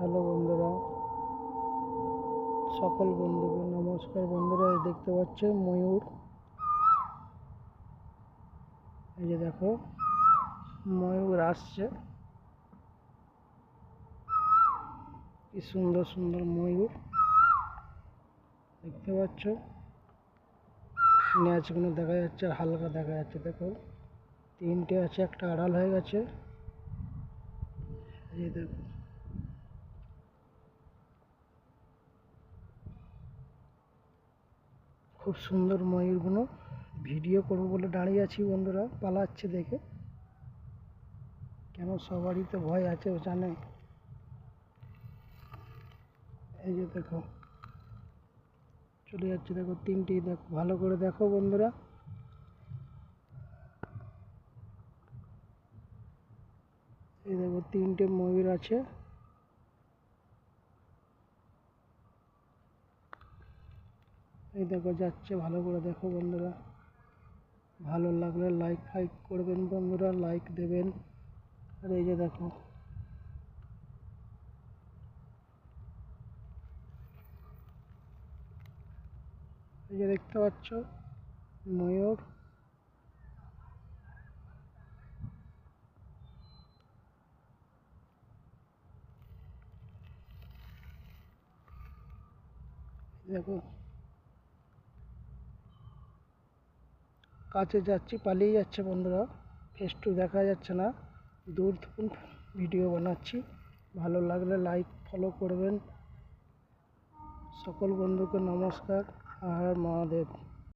Hello বন্ধুরা, সকল বন্ধুকে নমস্কার। বন্ধুরা, দেখতে পাচ্ছে ময়ূর। এই যে দেখো, ময়ূর আসছে। কি সুন্দর সুন্দর ময়ূর দেখতে পাচ্ছ। ন্যাচগুলো দেখা যাচ্ছে, হালকা দেখা যাচ্ছে। দেখো, তিনটে আছে, একটা আড়াল হয়ে গেছে। এই দেখো, খুব সুন্দর ময়ূরগুলো। ভিডিও করবো বলে দাঁড়িয়ে আছি বন্ধুরা, পালাচ্ছে দেখে। কেন, সবারই তো ভয় আছে, জানে। এই যে দেখো, চলে যাচ্ছে। দেখো, তিনটি। দেখো, ভালো করে দেখো বন্ধুরা। এই দেখো, তিনটে ময়ূর আছে। এই দেখো, যাচ্ছে। ভালো করে দেখো বন্ধুরা। ভালো লাগলে লাইক করবেন বন্ধুরা, লাইক দেবেন। আর এই যে দেখো, এই যে দেখতে পাচ্ছ ময়ূর। দেখো, কাছে যাচ্ছি, পালিয়ে যাচ্ছে বন্ধুরা। ফেস টু দেখা যাচ্ছে না, দূর থেকে ভিডিও বানাচ্ছি। ভালো লাগলে লাইক ফলো করবেন। সকল বন্ধুকে নমস্কার। আর মহাদেব।